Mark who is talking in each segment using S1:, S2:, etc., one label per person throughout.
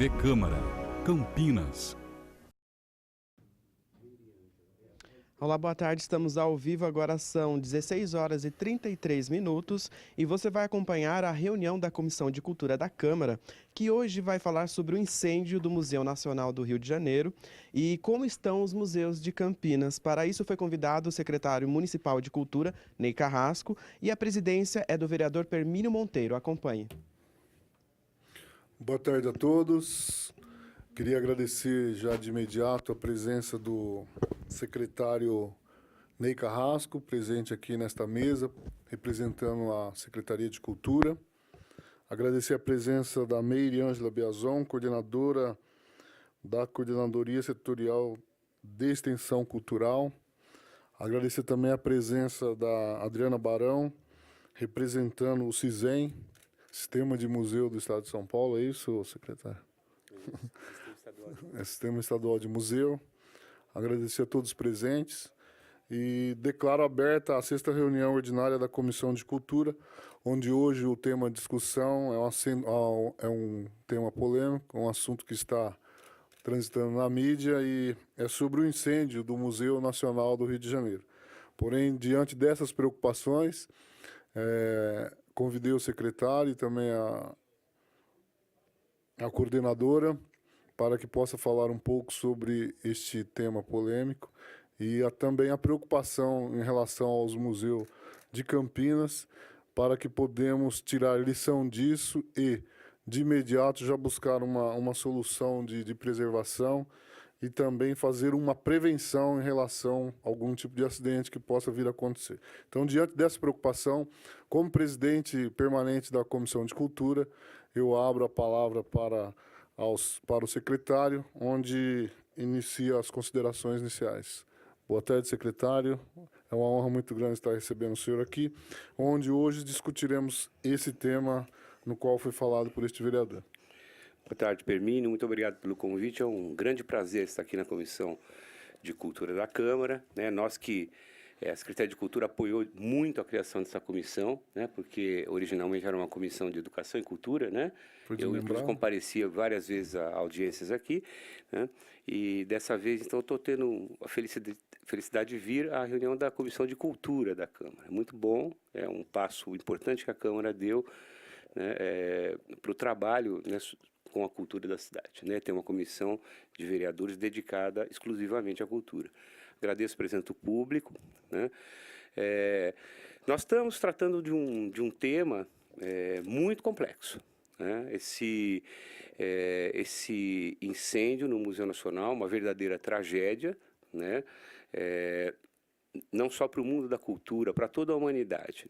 S1: TV Câmara, Campinas.
S2: Olá, boa tarde. Estamos ao vivo, agora são 16 horas e 33 minutos e você vai acompanhar a reunião da Comissão de Cultura da Câmara, que hoje vai falar sobre o incêndio do Museu Nacional do Rio de Janeiro e como estão os museus de Campinas. Para isso foi convidado o secretário municipal de Cultura, Ney Carrasco, e a presidência é do vereador Permínio Monteiro. Acompanhe.
S3: Boa tarde a todos. Queria agradecer já de imediato a presença do secretário Ney Carrasco, presente aqui nesta mesa, representando a Secretaria de Cultura. Agradecer a presença da Meire Ângela Biazon, coordenadora da Coordenadoria Setorial de Extensão Cultural. Agradecer também a presença da Adriana Barão, representando o CISEM, Sistema de Museu do Estado de São Paulo. É isso, secretário? Sistema Estadual de Museu. Agradecer a todos os presentes e declaro aberta a 6ª reunião ordinária da Comissão de Cultura, onde hoje o tema de discussão é um tema polêmico, um assunto que está transitando na mídia e é sobre o incêndio do Museu Nacional do Rio de Janeiro. Porém, diante dessas preocupações, convidei o secretário e também a coordenadora para que possa falar um pouco sobre este tema polêmico e também a preocupação em relação aos museus de Campinas, para que podemos tirar lição disso e, de imediato, já buscar uma solução de preservação e também fazer uma prevenção em relação a algum tipo de acidente que possa vir a acontecer. Então, diante dessa preocupação, como presidente permanente da Comissão de Cultura, eu abro a palavra para o secretário, onde inicia as considerações iniciais. Boa tarde, secretário. É uma honra muito grande estar recebendo o senhor aqui, onde hoje discutiremos esse tema no qual foi falado por este vereador.
S4: Boa tarde, Permínio. Muito obrigado pelo convite. É um grande prazer estar aqui na Comissão de Cultura da Câmara. Nós que a Secretaria de Cultura apoiou muito a criação dessa comissão, porque originalmente era uma comissão de Educação e Cultura, Eu, inclusive, comparecia várias vezes a audiências aqui, E dessa vez, então, estou tendo a felicidade de vir à reunião da Comissão de Cultura da Câmara. É muito bom, é um passo importante que a Câmara deu para o trabalho com a cultura da cidade. Tem uma comissão de vereadores dedicada exclusivamente à cultura. Agradeço o presença do público. Nós estamos tratando de um tema muito complexo. Esse incêndio no Museu Nacional, uma verdadeira tragédia, não só para o mundo da cultura, para toda a humanidade.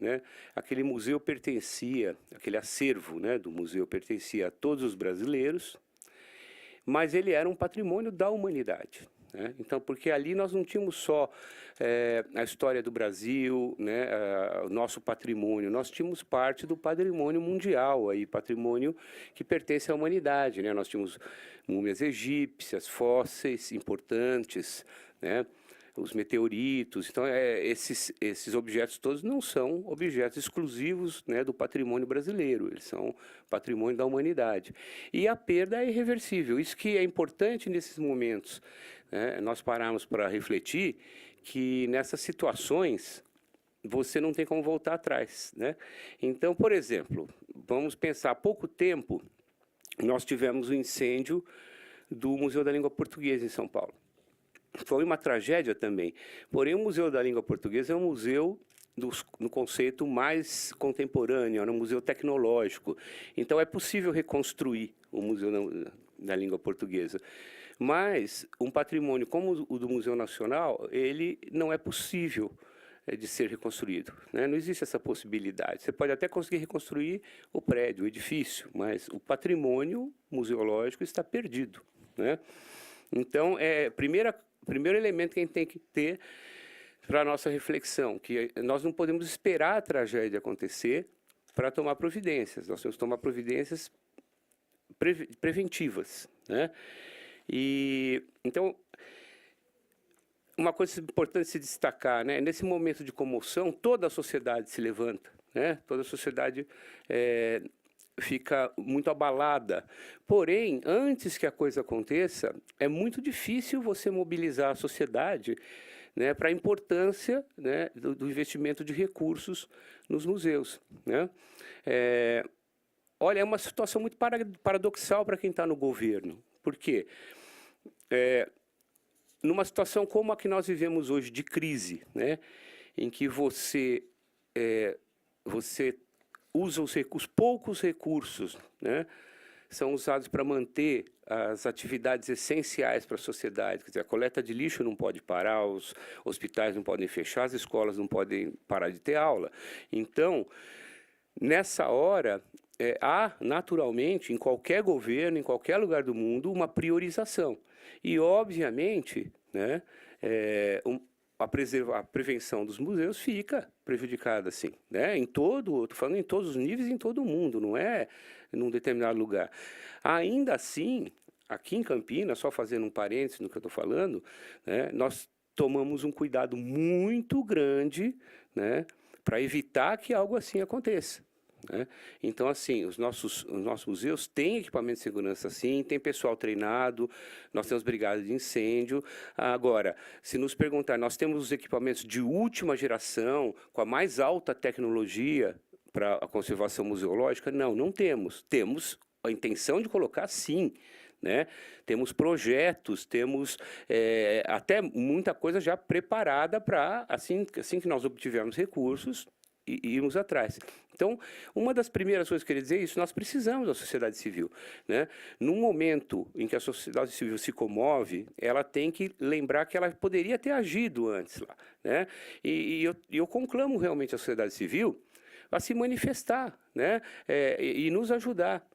S4: Aquele museu pertencia, aquele acervo do museu pertencia a todos os brasileiros, mas ele era um patrimônio da humanidade. Então, porque ali nós não tínhamos só a história do Brasil, o nosso patrimônio, nós tínhamos parte do patrimônio mundial, aí, patrimônio que pertence à humanidade. Nós tínhamos múmias egípcias, fósseis importantes, os meteoritos. Então, esses objetos todos não são objetos exclusivos do patrimônio brasileiro, eles são patrimônio da humanidade. E a perda é irreversível. Isso que é importante nesses momentos. Nós paramos para refletir que nessas situações você não tem como voltar atrás. Então, por exemplo, vamos pensar, há pouco tempo nós tivemos o incêndio do Museu da Língua Portuguesa em São Paulo. Foi uma tragédia também. Porém, o Museu da Língua Portuguesa é um museu no conceito mais contemporâneo, é um museu tecnológico. Então, é possível reconstruir o Museu da Língua Portuguesa. Mas um patrimônio como o do Museu Nacional, ele não é possível de ser reconstruído. Não existe essa possibilidade. Você pode até conseguir reconstruir o prédio, o edifício, mas o patrimônio museológico está perdido. Então, primeiro elemento que a gente tem que ter para a nossa reflexão, que nós não podemos esperar a tragédia acontecer para tomar providências. Nós temos que tomar providências preventivas. E, então, uma coisa importante se destacar, nesse momento de comoção, toda a sociedade se levanta, toda a sociedade fica muito abalada. Porém, antes que a coisa aconteça, é muito difícil você mobilizar a sociedade, né, para a importância, né, do investimento de recursos nos museus, né? Olha, é uma situação muito paradoxal para quem está no governo. Por quê? Numa situação como a que nós vivemos hoje, de crise, né, em que você usa os poucos recursos, né, são usados para manter as atividades essenciais para a sociedade. Quer dizer, a coleta de lixo não pode parar, os hospitais não podem fechar, as escolas não podem parar de ter aula. Então, nessa hora, há naturalmente, em qualquer governo, em qualquer lugar do mundo, uma priorização. E, obviamente, né, a prevenção dos museus fica prejudicada, assim, né? Estou falando em todos os níveis, em todo o mundo, não é num determinado lugar. Ainda assim, aqui em Campinas, só fazendo um parênteses no que eu estou falando, né, nós tomamos um cuidado muito grande, né, para evitar que algo assim aconteça, né? Então, assim, os nossos museus têm equipamento de segurança, sim, tem pessoal treinado, nós temos brigada de incêndio. Agora, se nos perguntar, nós temos os equipamentos de última geração, com a mais alta tecnologia para a conservação museológica? Não, não temos. Temos a intenção de colocar, sim, né? Temos projetos, temos até muita coisa já preparada para, assim que nós obtivermos recursos, irmos atrás. Então, uma das primeiras coisas que eu queria dizer é isso: nós precisamos da sociedade civil, né? Num momento em que a sociedade civil se comove, ela tem que lembrar que ela poderia ter agido antes lá, né? E eu conclamo realmente a sociedade civil a se manifestar, né? E nos ajudar.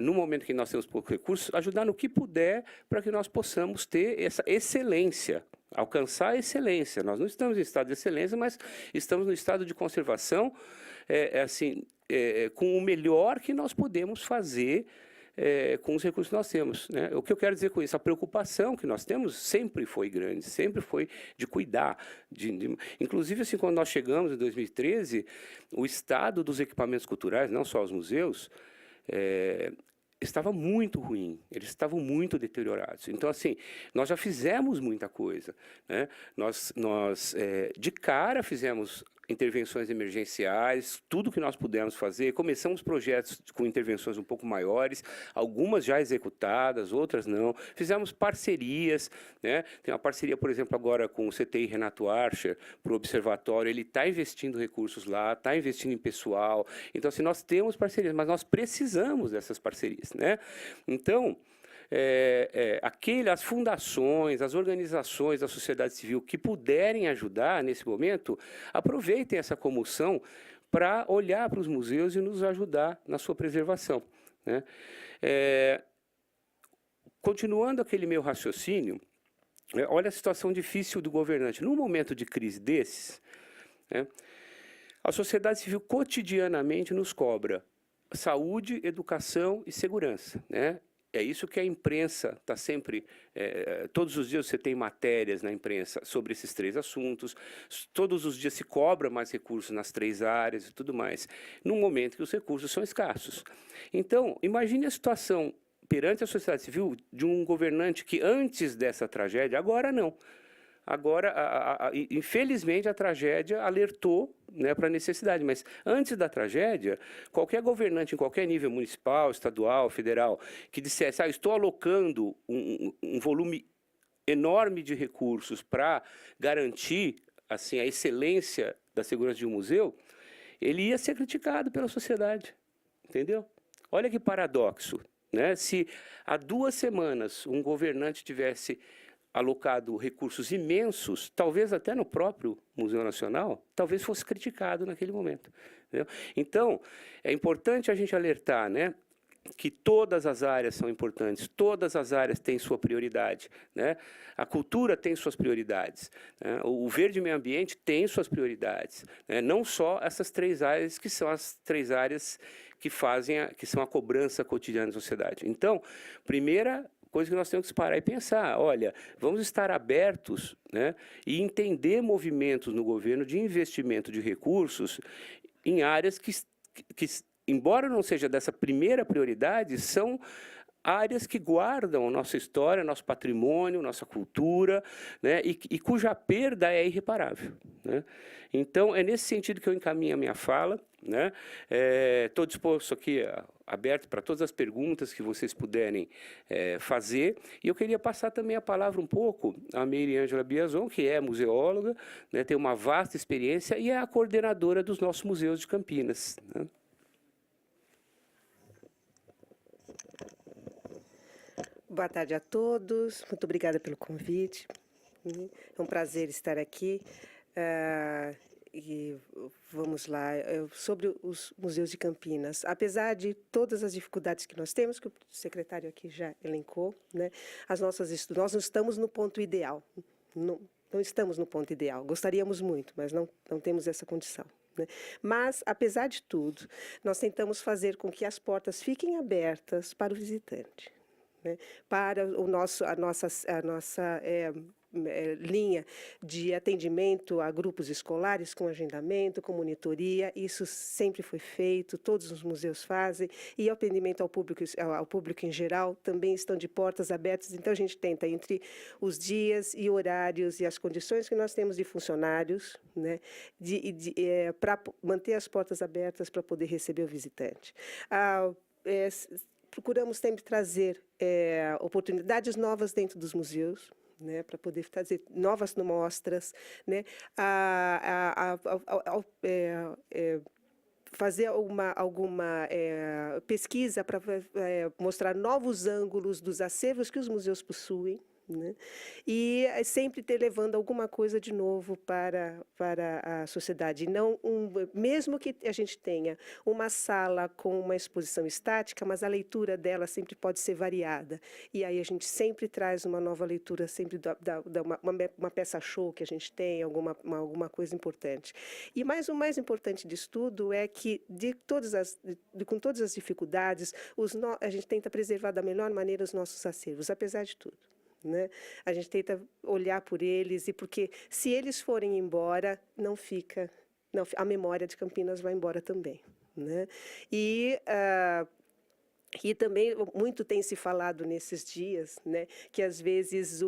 S4: No momento que nós temos poucos recursos, ajudar no que puder para que nós possamos ter essa excelência, alcançar a excelência. Nós não estamos em estado de excelência, mas estamos no estado de conservação, com o melhor que nós podemos fazer com os recursos que nós temos, né? O que eu quero dizer com isso? A preocupação que nós temos sempre foi grande, sempre foi de cuidar. Inclusive, assim, quando nós chegamos em 2013, o estado dos equipamentos culturais, não só os museus, estava muito ruim, eles estavam muito deteriorados. Então, assim, nós já fizemos muita coisa, né? Nós de cara fizemos intervenções emergenciais, tudo que nós pudemos fazer. Começamos projetos com intervenções um pouco maiores, algumas já executadas, outras não. Fizemos parcerias, né? Tem uma parceria, por exemplo, agora com o CTI Renato Archer, para o Observatório. Ele está investindo recursos lá, está investindo em pessoal. Então, assim, nós temos parcerias, mas nós precisamos dessas parcerias, né? Então, as fundações, as organizações da sociedade civil que puderem ajudar nesse momento, aproveitem essa comoção para olhar para os museus e nos ajudar na sua preservação, né? Continuando aquele meu raciocínio, olha a situação difícil do governante. Num momento de crise desses, né, a sociedade civil cotidianamente nos cobra saúde, educação e segurança, né? É isso que a imprensa está sempre... todos os dias você tem matérias na imprensa sobre esses três assuntos, todos os dias se cobra mais recursos nas três áreas e tudo mais, num momento que os recursos são escassos. Então, imagine a situação perante a sociedade civil de um governante que antes dessa tragédia, agora não. Agora, infelizmente, a tragédia alertou, né, para a necessidade, mas antes da tragédia, qualquer governante em qualquer nível municipal, estadual, federal, que dissesse, estou alocando um volume enorme de recursos para garantir, assim, a excelência da segurança de um museu, ele ia ser criticado pela sociedade, entendeu? Olha que paradoxo, né? Se há 2 semanas um governante tivesse alocado recursos imensos, talvez até no próprio Museu Nacional, talvez fosse criticado naquele momento, entendeu? Então, é importante a gente alertar, né, que todas as áreas são importantes, todas as áreas têm sua prioridade, né? A cultura tem suas prioridades, né? O verde e meio ambiente tem suas prioridades, né? Não só essas 3 áreas que são as 3 áreas que são a cobrança cotidiana da sociedade. Então, primeira coisa que nós temos que parar e pensar, olha, vamos estar abertos, né, e entender movimentos no governo de investimento de recursos em áreas que embora não seja dessa primeira prioridade, são áreas que guardam a nossa história, nosso patrimônio, nossa cultura, né, e cuja perda é irreparável, né? Então, é nesse sentido que eu encaminho a minha fala, né? Estou disposto aqui, aberto para todas as perguntas que vocês puderem fazer, e eu queria passar também a palavra um pouco à Meire Ângela Biazon, que é museóloga, né, tem uma vasta experiência e é a coordenadora dos nossos museus de Campinas, né?
S5: Boa tarde a todos, muito obrigada pelo convite. É um prazer estar aqui. E vamos lá, sobre os museus de Campinas. Apesar de todas as dificuldades que nós temos, que o secretário aqui já elencou, né, nós não estamos no ponto ideal. Não estamos no ponto ideal. Gostaríamos muito, mas não temos essa condição, né? Mas, apesar de tudo, nós tentamos fazer com que as portas fiquem abertas para o visitante, né, para a nossa linha de atendimento a grupos escolares com agendamento, com monitoria. Isso sempre foi feito, todos os museus fazem, e o atendimento ao público em geral também estão de portas abertas. Então, a gente tenta, entre os dias e horários e as condições que nós temos de funcionários, né, para manter as portas abertas para poder receber o visitante. Procuramos sempre trazer oportunidades novas dentro dos museus, né, para poder fazer novas mostras, né, fazer alguma pesquisa para mostrar novos ângulos dos acervos que os museus possuem, né, e sempre levando alguma coisa de novo para a sociedade. Não mesmo que a gente tenha uma sala com uma exposição estática, mas a leitura dela sempre pode ser variada. E aí a gente sempre traz uma nova leitura, sempre dá uma peça show que a gente tem, alguma coisa importante. Mas o mais importante disso tudo é que, com todas as dificuldades, a gente tenta preservar da melhor maneira os nossos acervos, apesar de tudo, né? A gente tenta olhar por eles, e porque se eles forem embora, a memória de Campinas vai embora também, né? E também muito tem se falado nesses dias, né, que às vezes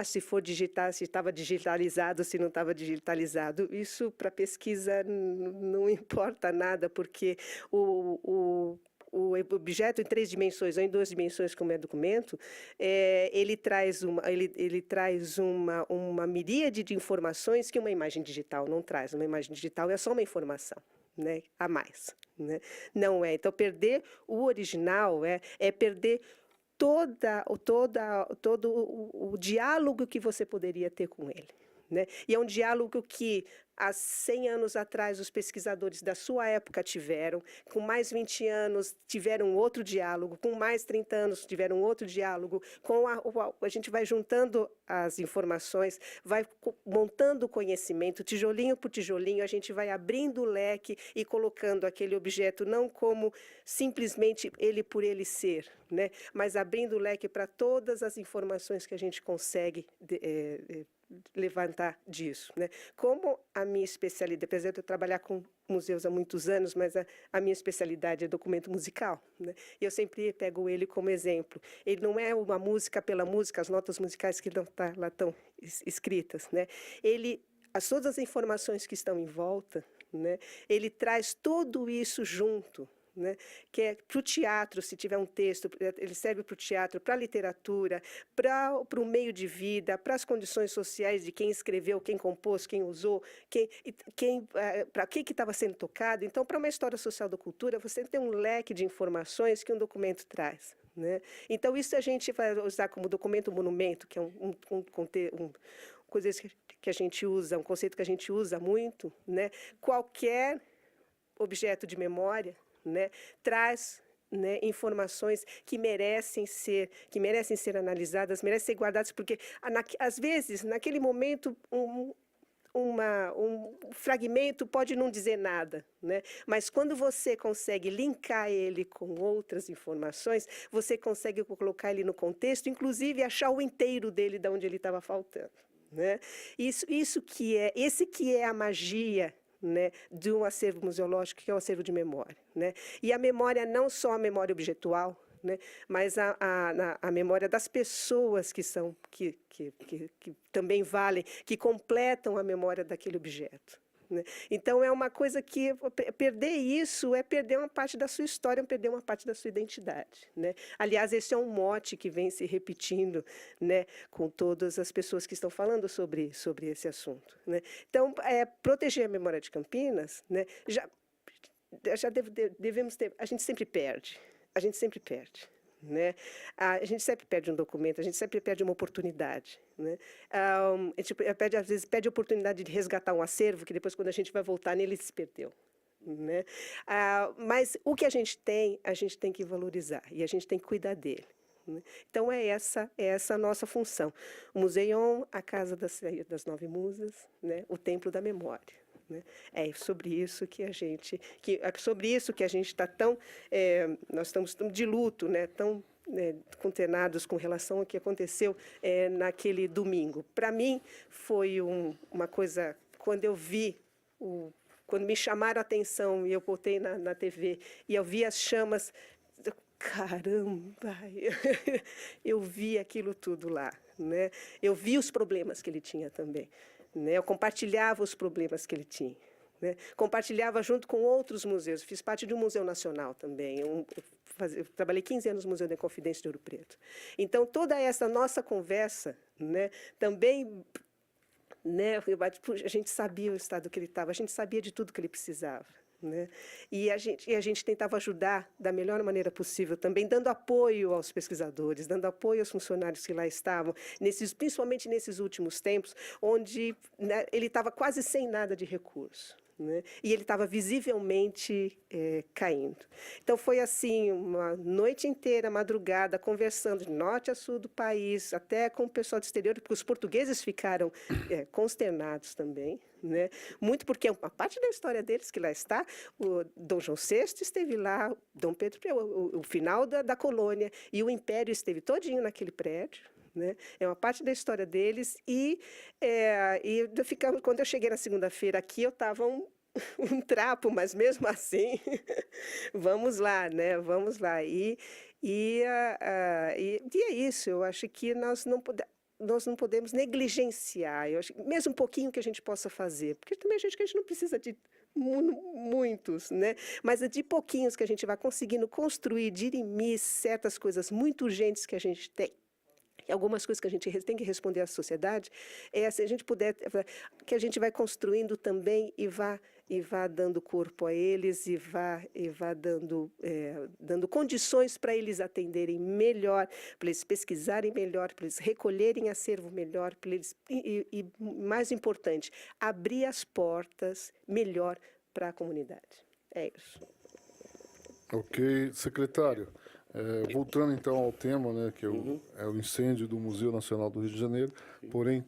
S5: se for digitar, se estava digitalizado, se não estava digitalizado. Isso para pesquisa não importa nada, porque o objeto em 3 dimensões ou em 2 dimensões, como é documento, ele traz uma miríade de informações que uma imagem digital não traz. Uma imagem digital é só uma informação, né, a mais, né? Não é. Então, perder o original é perder todo o diálogo que você poderia ter com ele, né? E é um diálogo que, há 100 anos atrás, os pesquisadores da sua época tiveram, com mais 20 anos tiveram outro diálogo, com mais 30 anos tiveram outro diálogo, a gente vai juntando as informações, vai montando o conhecimento, tijolinho por tijolinho, a gente vai abrindo o leque e colocando aquele objeto não como simplesmente ele por ele ser, né, mas abrindo o leque para todas as informações que a gente consegue levantar disso, né? Como a minha especialidade, apesar de eu trabalhar com museus há muitos anos, mas a minha especialidade é documento musical, né? E eu sempre pego ele como exemplo. Ele não é uma música pela música, as notas musicais que não lá estão escritas, né? Todas as informações que estão em volta, né? Ele traz tudo isso junto, né, que é para o teatro, se tiver um texto, ele serve para o teatro, para a literatura, para o meio de vida, para as condições sociais de quem escreveu, quem compôs, quem usou, para quem que estava sendo tocado. Então, para uma história social da cultura, você tem um leque de informações que um documento traz, né? Então, isso a gente vai usar como documento monumento, que é coisa que a gente usa, um conceito que a gente usa muito, né? Qualquer objeto de memória, né, traz, né, informações que merecem ser analisadas, merecem ser guardadas, porque às vezes naquele momento um fragmento pode não dizer nada, né? Mas quando você consegue linkar ele com outras informações, você consegue colocar ele no contexto, inclusive achar o inteiro dele de onde ele estava faltando, né? Esse que é a magia né, de um acervo museológico, que é o acervo de memória, né? E a memória, não só a memória objetual, né, mas a memória das pessoas que também valem, que completam a memória daquele objeto, né? Então, é uma coisa que perder isso é perder uma parte da sua história, é perder uma parte da sua identidade, né? Aliás, esse é um mote que vem se repetindo, né, com todas as pessoas que estão falando sobre esse assunto, né? Então, proteger a memória de Campinas, né, devemos ter. A gente sempre perde. A gente sempre perde, né? A gente sempre perde um documento, a gente sempre perde uma oportunidade, né? A gente perde, às vezes, perde a oportunidade de resgatar um acervo que depois, quando a gente vai voltar nele, se perdeu, né? Mas o que a gente tem que valorizar e a gente tem que cuidar dele, né? Então, é essa a nossa função. O Museion, a Casa das Nove Musas, né? O Templo da Memória. Né? É sobre isso que a gente está tão, nós estamos tão de luto, né? Tão consternados com relação ao que aconteceu naquele domingo. Para mim foi uma coisa, quando eu vi quando me chamaram a atenção e eu botei na TV e eu vi as chamas, caramba, eu vi aquilo tudo lá, né? Eu vi os problemas que ele tinha também. Né? Eu compartilhava os problemas que ele tinha, né? Compartilhava junto com outros museus. Fiz parte de um museu nacional também. Eu trabalhei 15 anos no Museu da Inconfidência de Ouro Preto. Então, toda essa nossa conversa, né, também, né, a gente sabia o estado que ele estava, a gente sabia de tudo que ele precisava. Né? E a gente tentava ajudar da melhor maneira possível, também dando apoio aos pesquisadores, dando apoio aos funcionários que lá estavam, principalmente nesses últimos tempos, onde, né, ele estava quase sem nada de recurso. Né? E ele estava visivelmente caindo. Então, foi assim, uma noite inteira, madrugada, conversando de norte a sul do país, até com o pessoal do exterior, porque os portugueses ficaram consternados também. Né? Muito porque é uma parte da história deles que lá está. O Dom João VI esteve lá, Dom Pedro I, o final da colônia, e o Império esteve todinho naquele prédio. Né? É uma parte da história deles quando eu cheguei na segunda-feira aqui, eu estava um trapo, mas mesmo assim, vamos lá, né? Vamos lá. E é isso, eu acho que nós não podemos negligenciar, eu acho, mesmo um pouquinho que a gente possa fazer, porque também a gente não precisa de muitos, né? Mas é de pouquinhos que a gente vai conseguindo construir, dirimir certas coisas muito urgentes que a gente tem. Algumas coisas que a gente tem que responder à sociedade, se a gente puder, que a gente vai construindo também e vá dando corpo a eles e vá dando condições para eles atenderem melhor, para eles pesquisarem melhor, para eles recolherem acervo melhor, para eles, e mais importante, abrir as portas melhor para a comunidade. É isso.
S3: Ok, secretário. Voltando então ao tema, né, que é o incêndio do Museu Nacional do Rio de Janeiro, porém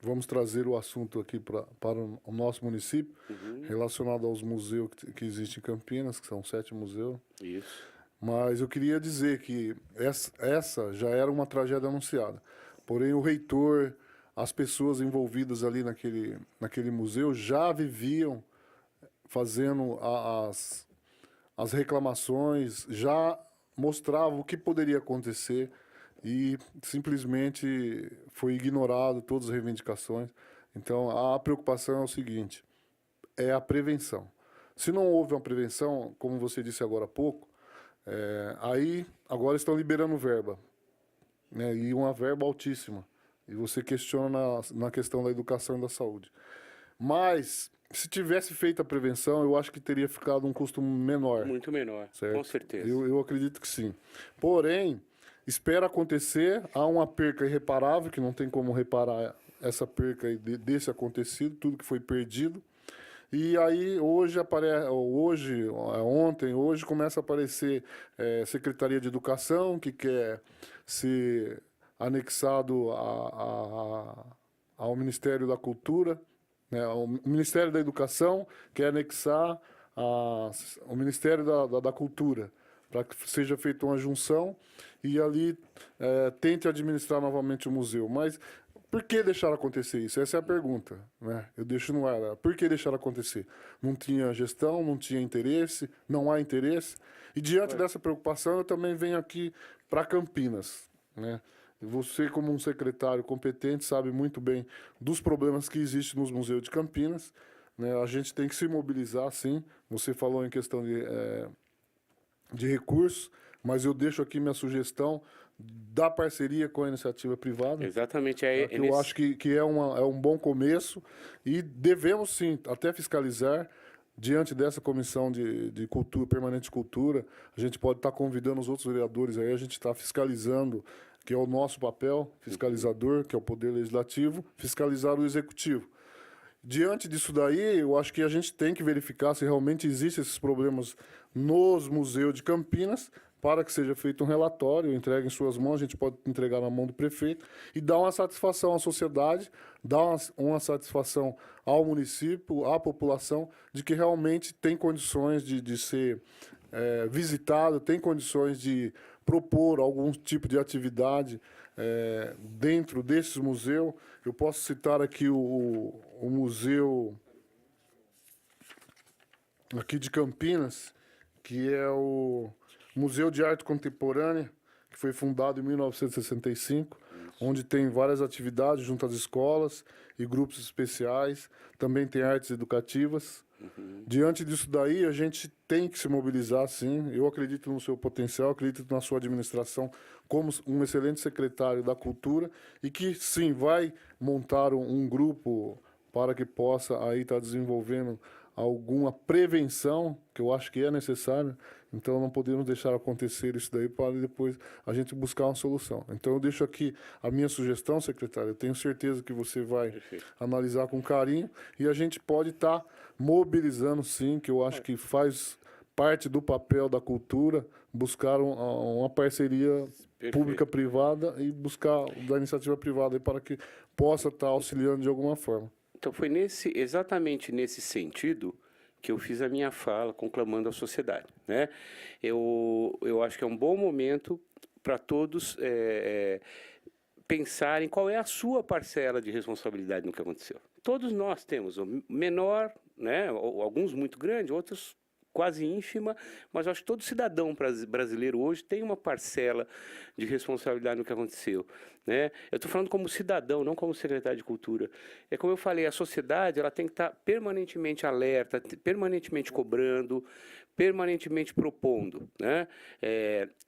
S3: vamos trazer o assunto aqui para o nosso município, relacionado aos museus que existem em Campinas, que são 7 museus.
S4: Isso.
S3: Mas eu queria dizer que essa já era uma tragédia anunciada. Porém, o reitor, as pessoas envolvidas ali naquele museu já viviam fazendo as reclamações, já mostravam o que poderia acontecer e simplesmente foi ignorado todas as reivindicações. Então, a preocupação é o seguinte, é a prevenção. Se não houve uma prevenção, como você disse agora há pouco, aí agora estão liberando verba, né, e uma verba altíssima. E você questiona na questão da educação e da saúde. Mas, se tivesse feito a prevenção, eu acho que teria ficado um custo menor.
S4: Muito menor,
S3: certo?
S4: Com certeza.
S3: Eu acredito que sim. Porém, espera acontecer, há uma perca irreparável, que não tem como reparar essa perca desse acontecido, tudo que foi perdido. E aí, hoje começa a aparecer Secretaria de Educação, que quer ser anexado ao Ministério da Cultura, né, o Ministério da Educação quer anexar o Ministério da Cultura, para que seja feita uma junção e ali tente administrar novamente o museu. Mas Por que deixar acontecer isso? Essa é a pergunta, né? Eu deixo no ar. Por que deixar acontecer? Não tinha gestão, não tinha interesse, não há interesse. E diante dessa preocupação, eu também venho aqui para Campinas, né? Você, como um secretário competente, sabe muito bem dos problemas que existem nos museus de Campinas, né? A gente tem que se mobilizar, sim. Você falou em questão de recursos, mas eu deixo aqui minha sugestão da parceria com a iniciativa privada.
S4: Exatamente.
S3: Eu acho que é um bom começo e devemos, sim, até fiscalizar. Diante dessa comissão de cultura, permanente de cultura, a gente pode estar convidando os outros vereadores aí, a gente está fiscalizando, que é o nosso papel, fiscalizador, que é o Poder Legislativo, fiscalizar o Executivo. Diante disso daí, eu acho que a gente tem que verificar se realmente existem esses problemas nos museus de Campinas, para que seja feito um relatório, entregue em suas mãos, a gente pode entregar na mão do prefeito e dar uma satisfação à sociedade, dar uma satisfação ao município, à população, de que realmente tem condições de ser visitado, tem condições de propor algum tipo de atividade dentro desses museus. Eu posso citar aqui o museu aqui de Campinas, que é o Museu de Arte Contemporânea, que foi fundado em 1965, onde tem várias atividades junto às escolas e grupos especiais. Também tem artes educativas. Diante disso daí, a gente tem que se mobilizar, sim. Eu acredito no seu potencial, acredito na sua administração como um excelente secretário da Cultura e que, sim, vai montar um grupo para que possa aí estar desenvolvendo alguma prevenção, que eu acho que é necessário. Então, não podemos deixar acontecer isso daí para depois a gente buscar uma solução. Então, eu deixo aqui a minha sugestão, secretário. Eu tenho certeza que você vai analisar com carinho e a gente pode estar mobilizando, sim, que eu acho que faz parte do papel da cultura, buscar uma parceria pública-privada e buscar da iniciativa privada aí para que possa estar auxiliando de alguma forma.
S4: Então, foi exatamente nesse sentido que eu fiz a minha fala, conclamando a sociedade, né? Eu acho que é um bom momento para todos pensarem qual é a sua parcela de responsabilidade no que aconteceu. Todos nós temos, menor, né? Alguns muito grandes, outros quase ínfima, mas eu acho que todo cidadão brasileiro hoje tem uma parcela de responsabilidade no que aconteceu, né? Eu estou falando como cidadão, não como secretário de Cultura. É como eu falei, a sociedade ela tem que estar permanentemente alerta, permanentemente cobrando, permanentemente propondo, né?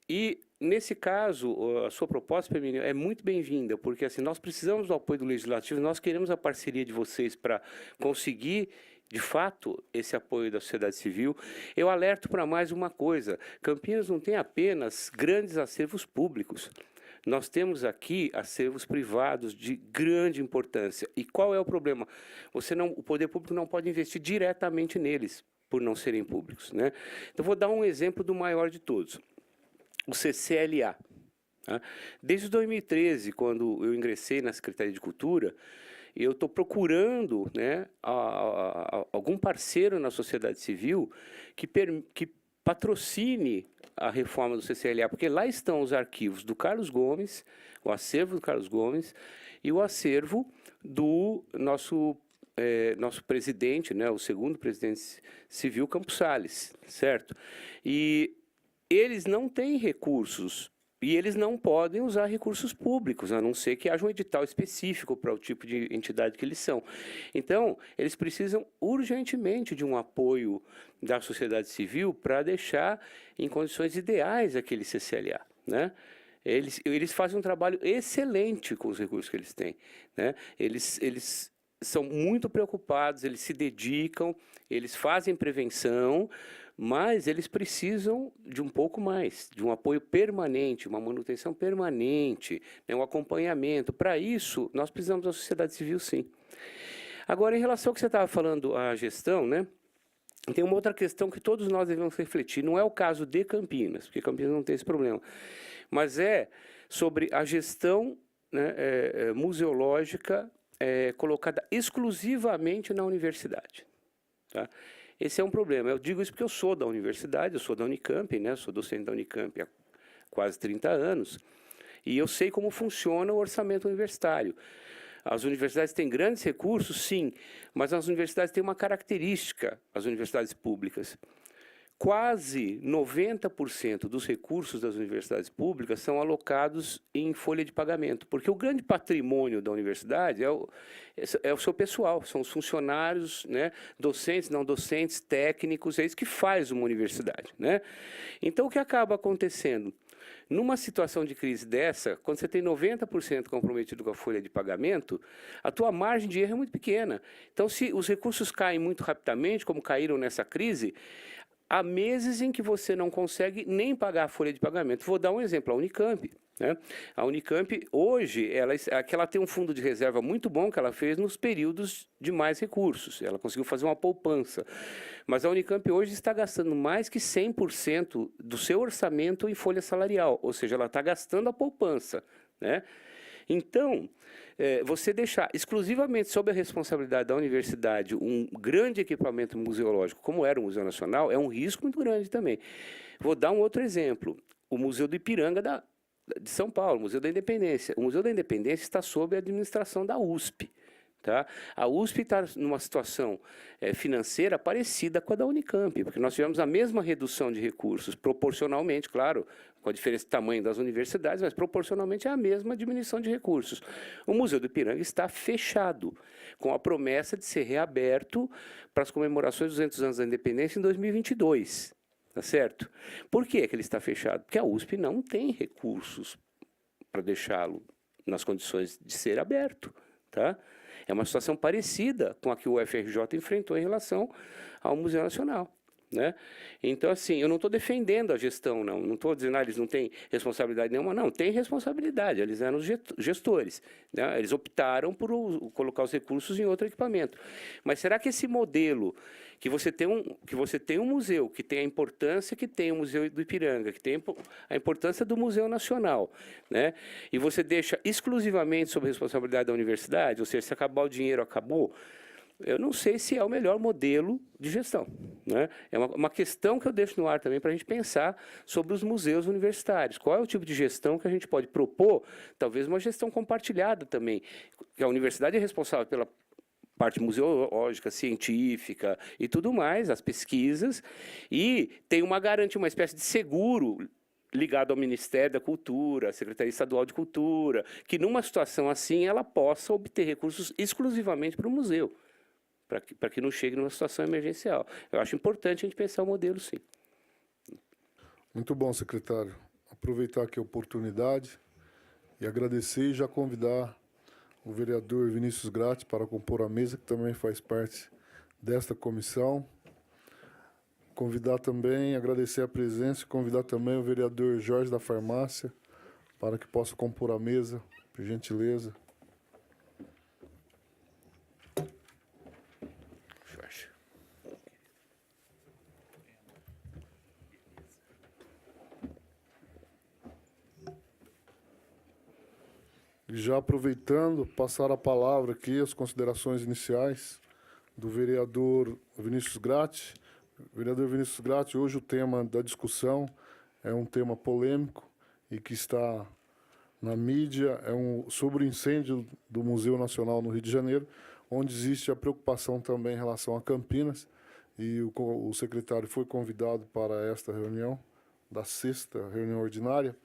S4: E nesse caso, a sua proposta, Peminho, é muito bem-vinda, porque assim, nós precisamos do apoio do Legislativo, nós queremos a parceria de vocês para conseguir de fato, esse apoio da sociedade civil. Eu alerto para mais uma coisa: Campinas não tem apenas grandes acervos públicos. Nós temos aqui acervos privados de grande importância. E qual é o problema? O poder público não pode investir diretamente neles, por não serem públicos, né? Então, vou dar um exemplo do maior de todos: o CCLA. Tá? Desde 2013, quando eu ingressei na Secretaria de Cultura, eu estou procurando, né, algum parceiro na sociedade civil que patrocine a reforma do CCLA, porque lá estão os arquivos do Carlos Gomes, o acervo do Carlos Gomes e o acervo do nosso presidente, né, o segundo presidente civil, Campos Salles, certo? E eles não têm recursos. E eles não podem usar recursos públicos, a não ser que haja um edital específico para o tipo de entidade que eles são. Então, eles precisam urgentemente de um apoio da sociedade civil para deixar em condições ideais aquele CCLA, né? Eles fazem um trabalho excelente com os recursos que eles têm, né? Eles são muito preocupados, eles se dedicam, eles fazem prevenção, mas eles precisam de um pouco mais, de um apoio permanente, uma manutenção permanente, né, um acompanhamento. Para isso, nós precisamos da sociedade civil, sim. Agora, em relação ao que você estava falando, a gestão, né, tem uma outra questão que todos nós devemos refletir. Não é o caso de Campinas, porque Campinas não tem esse problema, mas é sobre a gestão, né, museológica colocada exclusivamente na universidade, tá? Esse é um problema. Eu digo isso porque eu sou da universidade, eu sou da Unicamp, né? Sou docente da Unicamp há quase 30 anos, e eu sei como funciona o orçamento universitário. As universidades têm grandes recursos, sim, mas as universidades têm uma característica, as universidades públicas. Quase 90% dos recursos das universidades públicas são alocados em folha de pagamento, porque o grande patrimônio da universidade é o seu pessoal, são os funcionários, né, docentes, não docentes, técnicos, é isso que faz uma universidade, né? Então, o que acaba acontecendo? Numa situação de crise dessa, quando você tem 90% comprometido com a folha de pagamento, a tua margem de erro é muito pequena. Então, se os recursos caem muito rapidamente, como caíram nessa crise, há meses em que você não consegue nem pagar a folha de pagamento. Vou dar um exemplo, a Unicamp. Né? A Unicamp, hoje, ela tem um fundo de reserva muito bom que ela fez nos períodos de mais recursos. Ela conseguiu fazer uma poupança. Mas a Unicamp hoje está gastando mais que 100% do seu orçamento em folha salarial, ou seja, ela está gastando a poupança. Né? Então, você deixar exclusivamente sob a responsabilidade da universidade um grande equipamento museológico, como era o Museu Nacional, é um risco muito grande também. Vou dar um outro exemplo. O Museu do Ipiranga de São Paulo, o Museu da Independência. O Museu da Independência está sob a administração da USP. Tá? A USP está numa situação financeira parecida com a da Unicamp, porque nós tivemos a mesma redução de recursos, proporcionalmente, claro, com a diferença de tamanho das universidades, mas proporcionalmente é a mesma diminuição de recursos. O Museu do Ipiranga está fechado, com a promessa de ser reaberto para as comemorações dos 200 anos da independência em 2022. Tá certo? Por que ele está fechado? Porque a USP não tem recursos para deixá-lo nas condições de ser aberto. Tá? É uma situação parecida com a que o UFRJ enfrentou em relação ao Museu Nacional. Né? Então, assim, eu não estou defendendo a gestão, não estou dizendo que eles não têm responsabilidade nenhuma, não, tem responsabilidade, eles eram os gestores, né? Eles optaram por colocar os recursos em outro equipamento. Mas será que esse modelo, que você tem um museu, que tem a importância que tem o Museu do Ipiranga, que tem a importância do Museu Nacional, né? E você deixa exclusivamente sob a responsabilidade da universidade, ou seja, se acabar o dinheiro, acabou, eu não sei se é o melhor modelo de gestão. Né? É uma questão que eu deixo no ar também para a gente pensar sobre os museus universitários. Qual é o tipo de gestão que a gente pode propor? Talvez uma gestão compartilhada também, que a universidade é responsável pela parte museológica, científica e tudo mais, as pesquisas, e tem uma garantia, uma espécie de seguro ligado ao Ministério da Cultura, à Secretaria Estadual de Cultura, que numa situação assim ela possa obter recursos exclusivamente para o museu, para que não chegue numa situação emergencial. Eu acho importante a gente pensar o modelo, sim.
S3: Muito bom, secretário. Aproveitar aqui a oportunidade e agradecer e já convidar o vereador Vinícius Gratti para compor a mesa, que também faz parte desta comissão. Convidar também, agradecer a presença e convidar também o vereador Jorge da Farmácia para que possa compor a mesa, por gentileza. E já aproveitando, passar a palavra aqui, as considerações iniciais do vereador Vinícius Gratti. Vereador Vinícius Gratti, hoje o tema da discussão é um tema polêmico e que está na mídia, sobre o incêndio do Museu Nacional no Rio de Janeiro, onde existe a preocupação também em relação a Campinas, e o secretário foi convidado para esta reunião, da 6ª reunião ordinária.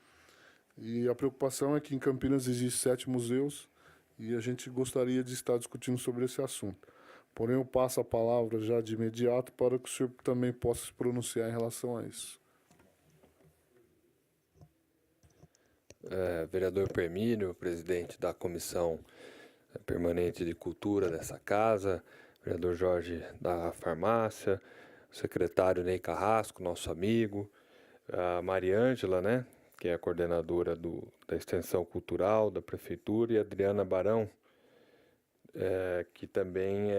S3: E a preocupação é que em Campinas existem 7 museus e a gente gostaria de estar discutindo sobre esse assunto. Porém, eu passo a palavra já de imediato para que o senhor também possa se pronunciar em relação a isso.
S6: Vereador Permínio, presidente da Comissão Permanente de Cultura dessa casa, vereador Jorge da Farmácia, secretário Ney Carrasco, nosso amigo, a Mariângela, né, que é a coordenadora da Extensão Cultural da Prefeitura, e a Adriana Barão, que também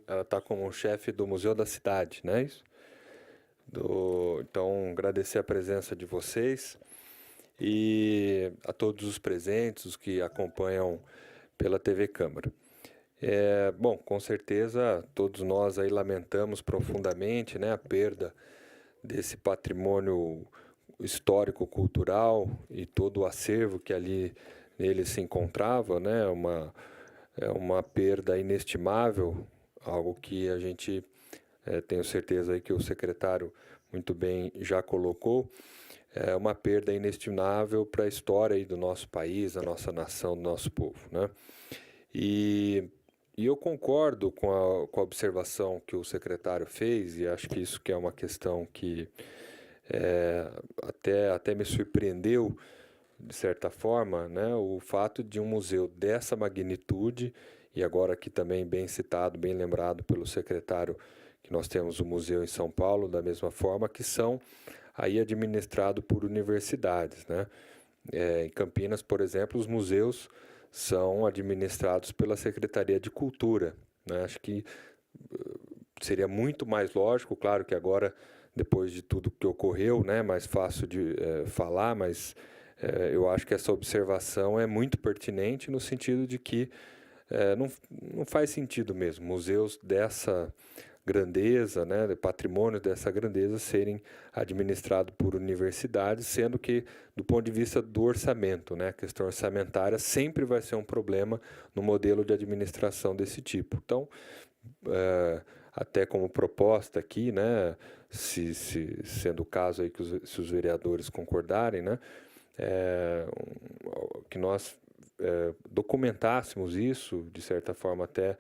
S6: ela está como chefe do Museu da Cidade, não é isso? Então, agradecer a presença de vocês e a todos os presentes, os que acompanham pela TV Câmara. Bom, com certeza, todos nós aí lamentamos profundamente, né, a perda desse patrimônio histórico-cultural e todo o acervo que ali nele se encontrava, né, uma perda inestimável, algo que a gente tenho certeza aí que o secretário muito bem já colocou, é uma perda inestimável para a história aí do nosso país, da nossa nação, do nosso povo, né? E eu concordo com a observação que o secretário fez, e acho que isso que é uma questão que até me surpreendeu, de certa forma, né, o fato de um museu dessa magnitude, e agora aqui também bem citado, bem lembrado pelo secretário, que nós temos o museu em São Paulo, da mesma forma, que são aí administrados por universidades, né? Em Campinas, por exemplo, os museus são administrados pela Secretaria de Cultura, né? Acho que seria muito mais lógico, claro que agora, depois de tudo que ocorreu, né, mais fácil de falar, mas eu acho que essa observação é muito pertinente no sentido de que não faz sentido mesmo museus dessa grandeza, né, patrimônios dessa grandeza serem administrados por universidades, sendo que, do ponto de vista do orçamento, né, a questão orçamentária sempre vai ser um problema no modelo de administração desse tipo. Então, até como proposta aqui, né, sendo o caso aí que se os vereadores concordarem, né, que nós documentássemos isso, de certa forma até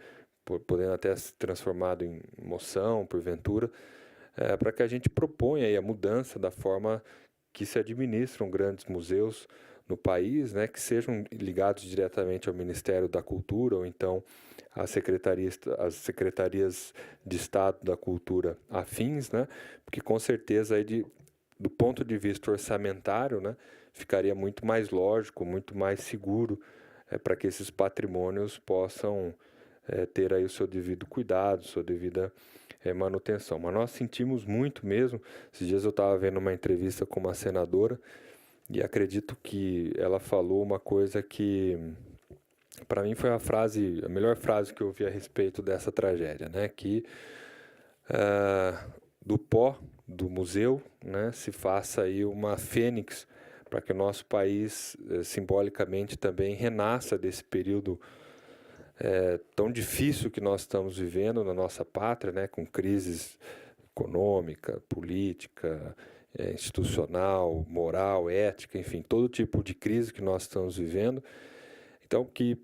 S6: podendo até se transformado em moção, porventura, para que a gente proponha aí a mudança da forma que se administram grandes museus no país, né, que sejam ligados diretamente ao Ministério da Cultura ou então às secretarias de Estado da Cultura afins, né, porque com certeza aí do ponto de vista orçamentário, né, ficaria muito mais lógico, muito mais seguro para que esses patrimônios possam ter aí o seu devido cuidado, sua devida manutenção. Mas nós sentimos muito mesmo. Esses dias eu estava vendo uma entrevista com uma senadora e acredito que ela falou uma coisa que, para mim, foi a melhor frase que eu ouvi a respeito dessa tragédia, né? Que do pó do museu, né, se faça aí uma fênix para que o nosso país simbolicamente também renasça desse período tão difícil que nós estamos vivendo na nossa pátria, né, com crises econômica, política, institucional, moral, ética, enfim, todo tipo de crise que nós estamos vivendo. Então, que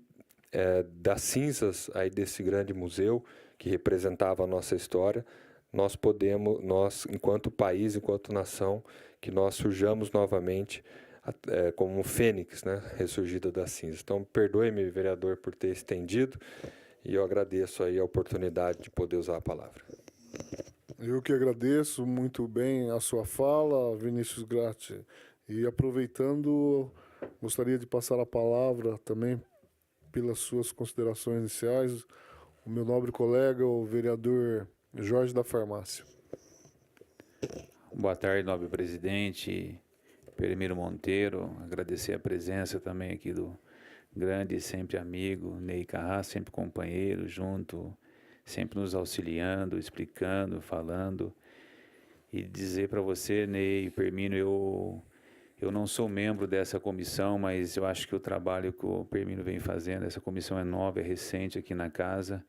S6: das cinzas aí desse grande museu que representava a nossa história, nós, enquanto país, enquanto nação, que nós surjamos novamente como um fênix, né, ressurgida das cinzas. Então, perdoe-me, vereador, por ter estendido, e eu agradeço aí a oportunidade de poder usar a palavra.
S3: Eu que agradeço muito bem a sua fala, Vinícius Gratti. E aproveitando, gostaria de passar a palavra também pelas suas considerações iniciais, o meu nobre colega, o vereador Jorge da Farmácia.
S7: Boa tarde, nobre presidente Permiro Monteiro. Agradecer a presença também aqui do grande, sempre amigo, Ney Carrasco, sempre companheiro, junto, sempre nos auxiliando, explicando, falando. E dizer para você, Ney, Permino, eu não sou membro dessa comissão, mas eu acho que o trabalho que o Permino vem fazendo, essa comissão é nova, é recente aqui na casa,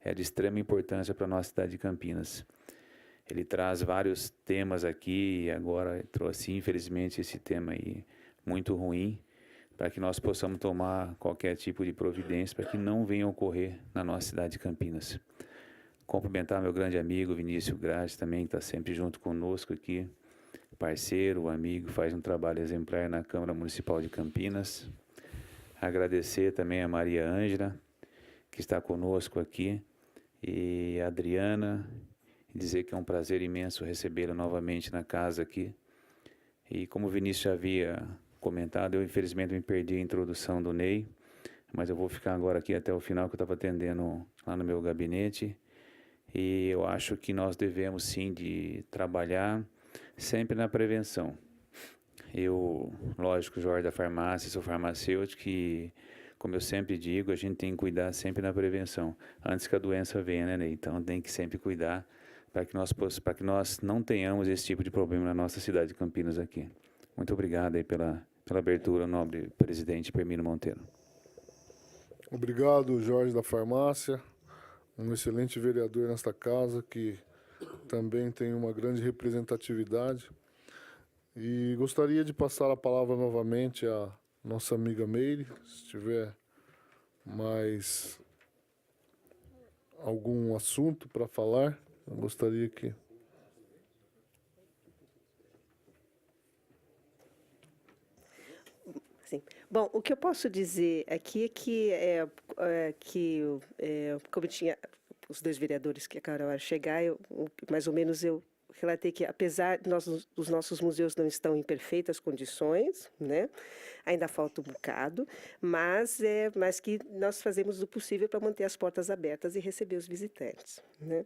S7: é de extrema importância para a nossa cidade de Campinas. Ele traz vários temas aqui e agora trouxe, infelizmente, esse tema aí muito ruim, para que nós possamos tomar qualquer tipo de providência para que não venha ocorrer na nossa cidade de Campinas. Cumprimentar meu grande amigo Vinícius Gratti também, que está sempre junto conosco aqui, parceiro, amigo, faz um trabalho exemplar na Câmara Municipal de Campinas. Agradecer também a Maria Ângela, que está conosco aqui, e a Adriana, dizer que é um prazer imenso recebê-la novamente na casa aqui. E como o Vinícius já havia comentado, eu infelizmente me perdi a introdução do Ney, mas eu vou ficar agora aqui até o final, que eu estava atendendo lá no meu gabinete. E eu acho que nós devemos sim de trabalhar sempre na prevenção. Eu, lógico, Jorge da Farmácia, sou farmacêutico e, como eu sempre digo, a gente tem que cuidar sempre na prevenção, antes que a doença venha, né, Ney? Então tem que sempre cuidar para que nós não tenhamos esse tipo de problema na nossa cidade de Campinas aqui. Muito obrigado aí pela abertura, nobre presidente Firmino Monteiro.
S3: Obrigado, Jorge da Farmácia, um excelente vereador nesta casa, que também tem uma grande representatividade. E gostaria de passar a palavra novamente à nossa amiga Meire, se tiver mais algum assunto para falar. Eu gostaria que...
S5: Sim. Bom, o que eu posso dizer aqui é que como tinha os dois vereadores que acabaram de chegar, mais ou menos eu relatei que, apesar de os nossos museus não estão em perfeitas condições, né, ainda falta um bocado, mas que nós fazemos o possível para manter as portas abertas e receber os visitantes, né.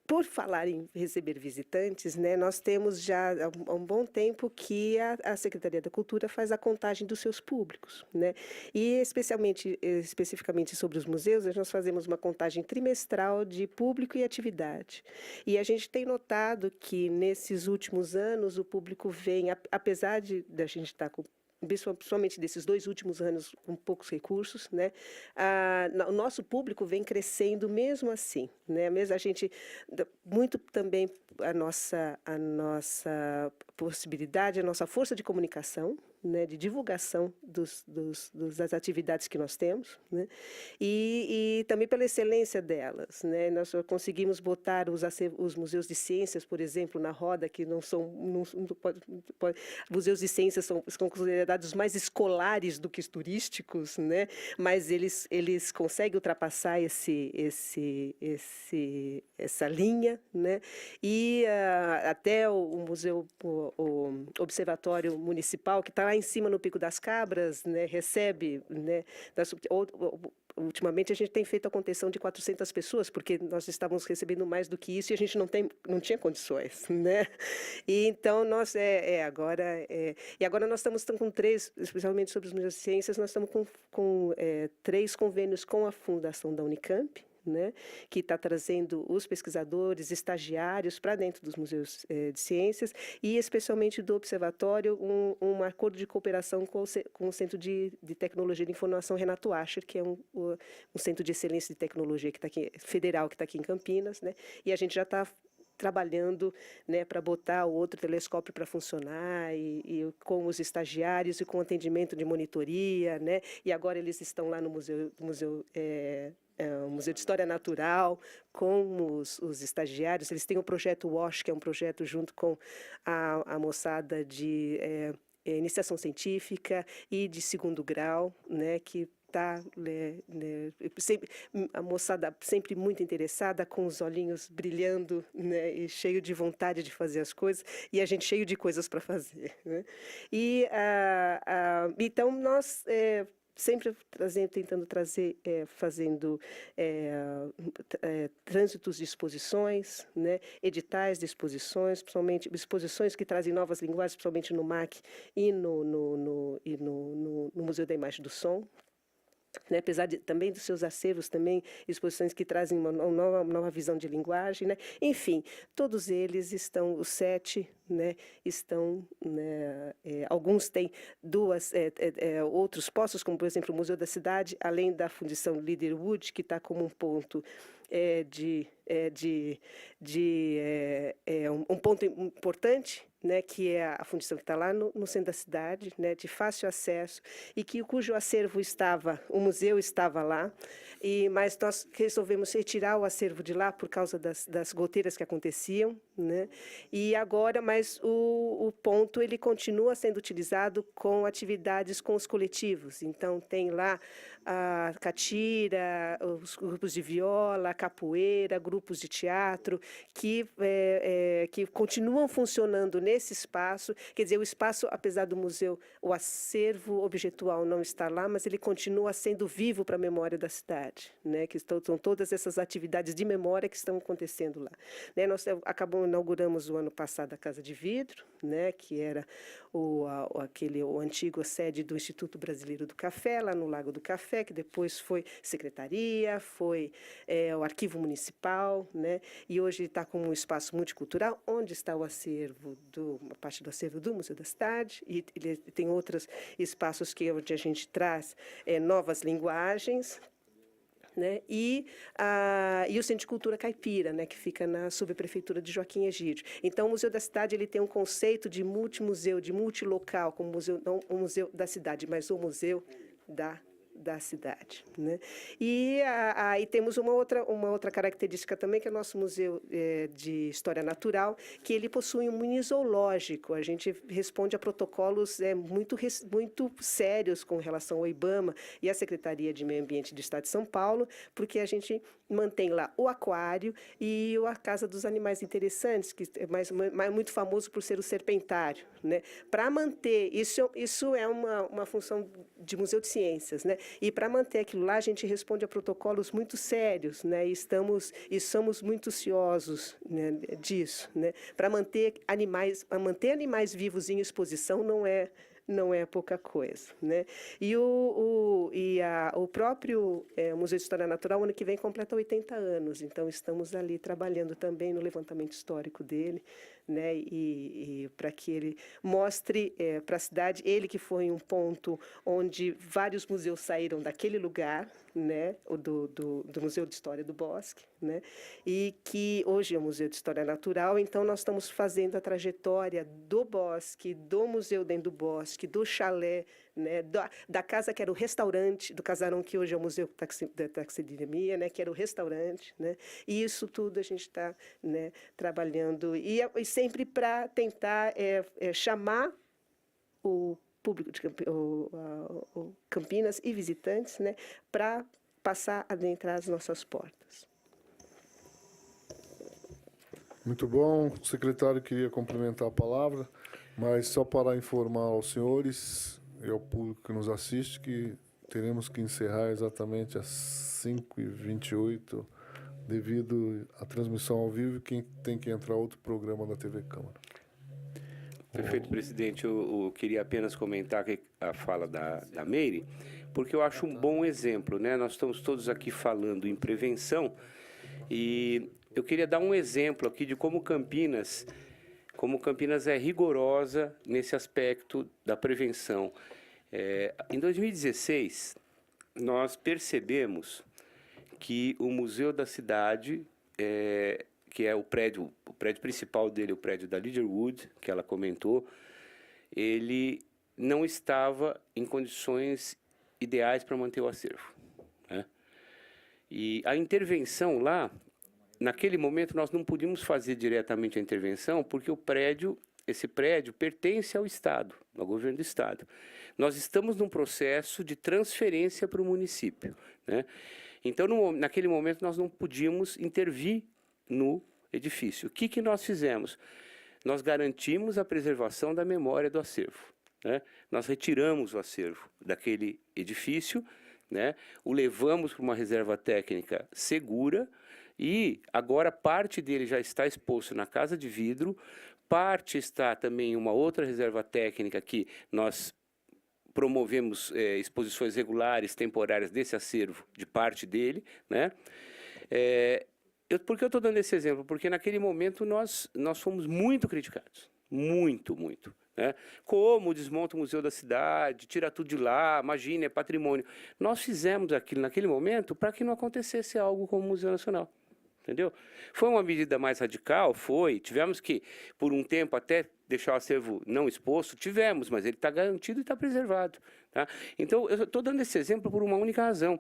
S5: Por falar em receber visitantes, né, nós temos já há um bom tempo que a Secretaria da Cultura faz a contagem dos seus públicos, né, e especificamente sobre os museus, nós fazemos uma contagem trimestral de público e atividade. E a gente tem notado que, nesses últimos anos, o público vem, apesar de a gente estar com, principalmente desses 2 últimos anos, com poucos recursos, né, o nosso público vem crescendo mesmo assim, né, mesmo a gente, muito também a nossa possibilidade, a nossa força de comunicação, né, de divulgação das atividades que nós temos, né, e também pela excelência delas, né, nós conseguimos botar os museus de ciências, por exemplo, na roda, que não são, museus de ciências são considerados mais escolares do que turísticos, né, mas eles conseguem ultrapassar essa linha, né, e até o museu, o Observatório Municipal, que está lá em cima no Pico das Cabras, né, recebe, né, ultimamente a gente tem feito a contenção de 400 pessoas, porque nós estávamos recebendo mais do que isso e a gente não tinha condições, né? E então nós agora nós estamos com 3, especialmente sobre os museus de ciências, nós estamos com 3 convênios com a Fundação da Unicamp, né, que está trazendo os pesquisadores, estagiários para dentro dos museus de ciências, e especialmente do observatório, um acordo de cooperação com o Centro de Tecnologia de Informação Renato Ascher, que é um centro de excelência de tecnologia que está aqui, federal, que está aqui em Campinas, né, e a gente já está trabalhando, né, para botar o outro telescópio para funcionar, e com os estagiários e com atendimento de monitoria, né, e agora eles estão lá no Museu de História Natural, com os estagiários. Eles têm o projeto WASH, que é um projeto junto com a moçada de iniciação científica e de 2º grau, né, que está, a moçada sempre muito interessada, com os olhinhos brilhando, né, e cheio de vontade de fazer as coisas, e a gente cheio de coisas para fazer, né? E então nós sempre tentando trazer, fazendo trânsitos de exposições, né, editais de exposições, principalmente exposições que trazem novas linguagens, principalmente no MAC e no Museu da Imagem e do Som. Né, apesar também dos seus acervos, também exposições que trazem uma nova visão de linguagem, né? Enfim, todos eles estão, os 7, né, estão, né, alguns têm outros postos, como por exemplo o Museu da Cidade, além da Fundição Leaderwood, que está como um ponto um ponto importante, né, que é a fundição que está lá no centro da cidade, né, de fácil acesso, e cujo acervo o museu estava lá, mas nós resolvemos retirar o acervo de lá por causa das goteiras que aconteciam, né, e agora, mas o ponto ele continua sendo utilizado com atividades com os coletivos. Então tem lá a catira, os grupos de viola, a capoeira, grupos de teatro, que continuam funcionando nesse espaço. Quer dizer, o espaço, apesar do museu, o acervo objetual não está lá, mas ele continua sendo vivo para a memória da cidade, né? Que são todas essas atividades de memória que estão acontecendo lá, né? Nós inauguramos o ano passado a Casa de Vidro, né? Que era o antigo sede do Instituto Brasileiro do Café, lá no Lago do Café, que depois foi secretaria, foi o Arquivo Municipal, né? E hoje está como um espaço multicultural, onde está o acervo uma parte do acervo do Museu da Cidade, e ele tem outros espaços onde a gente traz novas linguagens, né? E o Centro de Cultura Caipira, né, que fica na subprefeitura de Joaquim Egídio. Então, o Museu da Cidade ele tem um conceito de multimuseu, de multilocal, como museu, não o Museu da Cidade, mas o Museu da cidade, né? E aí temos uma outra característica também, que é o nosso Museu de História Natural, que ele possui um mini zoológico. A gente responde a protocolos muito sérios com relação ao IBAMA e à Secretaria de Meio Ambiente do Estado de São Paulo, porque a gente mantém lá o aquário e a Casa dos Animais Interessantes, que é muito famoso por ser o serpentário, né? Para manter, isso é uma função de Museu de Ciências, né? E para manter aquilo lá, a gente responde a protocolos muito sérios, né? E somos muito ciosos, né, disso, né? Para manter animais vivos em exposição não é pouca coisa, né? E o próprio Museu de História Natural, ano que vem, completa 80 anos. Então, estamos ali trabalhando também no levantamento histórico dele, né? E para que ele mostre para a cidade, ele que foi um ponto onde vários museus saíram daquele lugar, né? Do Museu de História do Bosque, né? E que hoje é o Museu de História Natural. Então, nós estamos fazendo a trajetória do bosque, do museu dentro do bosque, do chalé, né? Da casa que era o restaurante, do casarão que hoje é o Museu da Taxidermia, né? Que era o restaurante, né? E isso tudo a gente está, né, trabalhando e sempre para tentar chamar o público de Campinas e visitantes, né, para passar a adentrar as nossas portas.
S3: Muito bom. O secretário queria complementar a palavra, mas só para informar aos senhores e ao público que nos assiste que teremos que encerrar exatamente às 5h28, devido à transmissão ao vivo, quem tem que entrar outro programa da TV Câmara.
S4: Perfeito, presidente. Eu queria apenas comentar a fala da Meire, porque eu acho um bom exemplo, né? Nós estamos todos aqui falando em prevenção e eu queria dar um exemplo aqui de como Campinas é rigorosa nesse aspecto da prevenção. Em 2016, nós percebemos que o Museu da Cidade, que é o prédio principal dele, o prédio da Leaderwood, que ela comentou, ele não estava em condições ideais para manter o acervo, né? E a intervenção lá, naquele momento, nós não podíamos fazer diretamente a intervenção, porque esse prédio pertence ao Estado, ao governo do Estado. Nós estamos num processo de transferência para o município, né? Então, naquele momento, nós não podíamos intervir no edifício. O que nós fizemos? Nós garantimos a preservação da memória do acervo, né? Nós retiramos o acervo daquele edifício, né? O levamos para uma reserva técnica segura e agora parte dele já está exposto na Casa de Vidro, parte está também em uma outra reserva técnica que nós promovemos exposições regulares, temporárias desse acervo, de parte dele, né? Por que eu estou dando esse exemplo? Porque naquele momento nós fomos muito criticados, muito, né? Como desmonta o Museu da Cidade, tira tudo de lá, imagina, é patrimônio. Nós fizemos aquilo naquele momento para que não acontecesse algo como o Museu Nacional. Entendeu? Foi uma medida mais radical? Foi. Tivemos que, por um tempo, até deixar o acervo não exposto, mas ele está garantido e está preservado. Tá? Então, eu estou dando esse exemplo por uma única razão,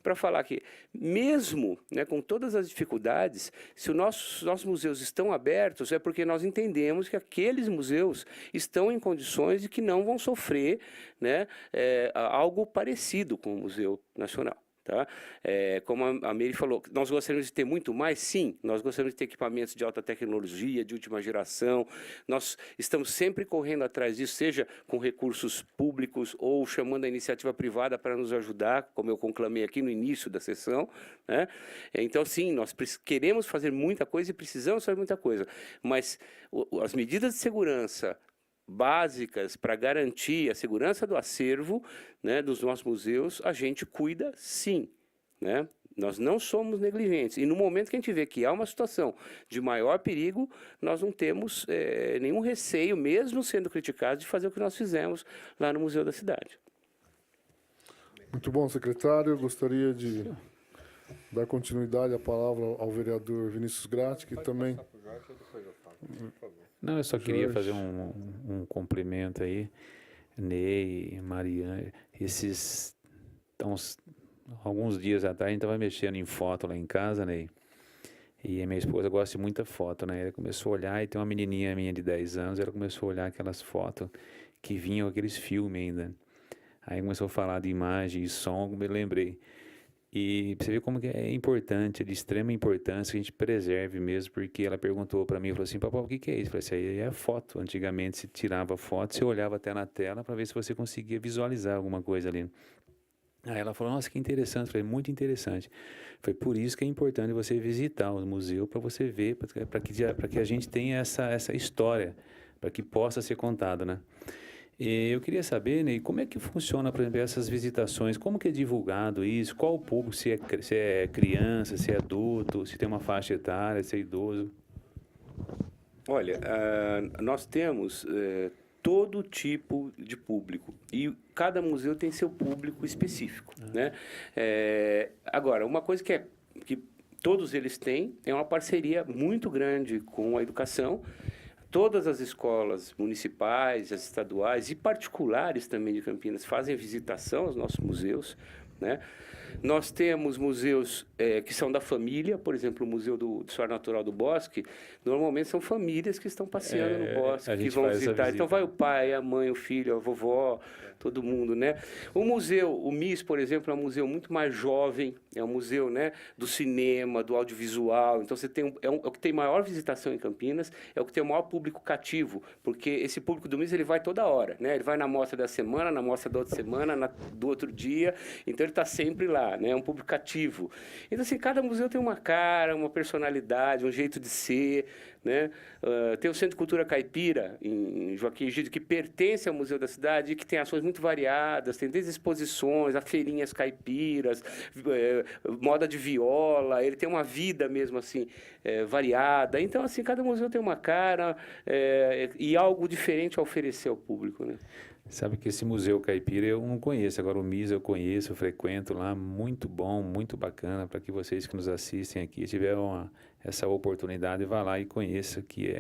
S4: para falar que, mesmo, né, com todas as dificuldades, se os nossos museus estão abertos, é porque nós entendemos que aqueles museus estão em condições de que não vão sofrer, né, algo parecido com o Museu Nacional. Tá? Como a Meire falou, nós gostaríamos de ter muito mais? Sim, nós gostaríamos de ter equipamentos de alta tecnologia, de última geração. Nós estamos sempre correndo atrás disso, seja com recursos públicos ou chamando a iniciativa privada para nos ajudar, como eu conclamei aqui no início da sessão, né? Então, sim, nós queremos fazer muita coisa e precisamos fazer muita coisa, mas as medidas de segurança básicas para garantir a segurança do acervo, né, dos nossos museus, a gente cuida sim, né? Nós não somos negligentes. E no momento que a gente vê que há uma situação de maior perigo, nós não temos nenhum receio, mesmo sendo criticados, de fazer o que nós fizemos lá no Museu da Cidade.
S3: Muito bom, secretário. Eu gostaria de dar continuidade à palavra ao vereador Vinícius Gratti, que também...
S7: Não, eu só queria
S3: Jorge.
S7: fazer um cumprimento aí. Ney, Mariana, alguns dias atrás a gente estava mexendo em foto lá em casa, Ney. E a minha esposa gosta de muita foto, né? Ela começou a olhar, e tem uma menininha minha de 10 anos, ela começou a olhar aquelas fotos que vinham aqueles filmes ainda. Aí começou a falar de imagem e som, me lembrei. E você vê como que é importante, é de extrema importância que a gente preserve mesmo, porque ela perguntou para mim, falou assim, papai, o que é isso? Eu falei, isso aí é foto. Antigamente se tirava foto, você olhava até na tela para ver se você conseguia visualizar alguma coisa ali. Aí ela falou, nossa, que interessante. Eu falei, muito interessante. Foi por isso que é importante você visitar o museu, para você ver, para que a gente tenha essa história, para que possa ser contada, né? E eu queria saber, Ney, como é que funciona, por exemplo, essas visitações? Como que é divulgado isso? Qual o público? Se é criança, se é adulto, se tem uma faixa etária, se é idoso?
S4: Olha, nós temos todo tipo de público e cada museu tem seu público específico, né? Agora, uma coisa que todos eles têm é uma parceria muito grande com a educação. Todas as escolas municipais, as estaduais e particulares também de Campinas fazem visitação aos nossos museus, né? Nós temos museus que são da família, por exemplo, o Museu de História Natural do Bosque, normalmente são famílias que estão passeando no bosque, que vão visitar. Então vai o pai, a mãe, o filho, a vovó, todo mundo, né? O museu, o MIS, por exemplo, é um museu muito mais jovem, é um museu, né, do cinema, do audiovisual. Então você tem é o que tem maior visitação em Campinas, é o que tem o maior público cativo, porque esse público do MIS ele vai toda hora, né? Ele vai na mostra da semana, na mostra da outra semana, do outro dia, então ele está sempre lá, né? É um público cativo. Então assim, cada museu tem uma cara, uma personalidade, um jeito de ser, né? Tem o Centro de Cultura Caipira, em Joaquim Egídio, que pertence ao Museu da Cidade e que tem ações muito variadas, tem desde exposições, a feirinhas caipiras, moda de viola, ele tem uma vida mesmo assim, variada. Então, assim, cada museu tem uma cara e algo diferente a oferecer ao público, né?
S7: Sabe que esse Museu Caipira eu não conheço, agora o MIS eu conheço, eu frequento lá, muito bom, muito bacana, para que vocês que nos assistem aqui tiveram essa oportunidade, vá lá e conheça, que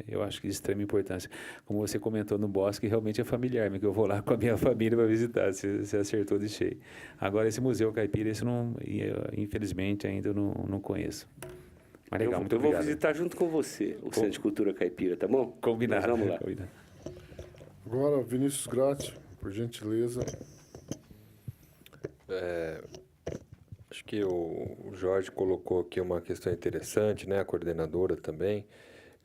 S7: eu acho que de extrema importância. Como você comentou no Bosque, realmente é familiar, porque eu vou lá com a minha família para visitar, você acertou de cheio. Agora esse Museu Caipira, esse não, infelizmente ainda eu não conheço. Mas legal, muito obrigado.
S4: Eu vou visitar junto com você o Centro de Cultura Caipira, tá bom?
S7: Combinado.
S4: Nós vamos lá.
S7: Combinado.
S3: Agora, Vinícius Gratti, por gentileza.
S6: Acho que o Jorge colocou aqui uma questão interessante, né? A coordenadora também,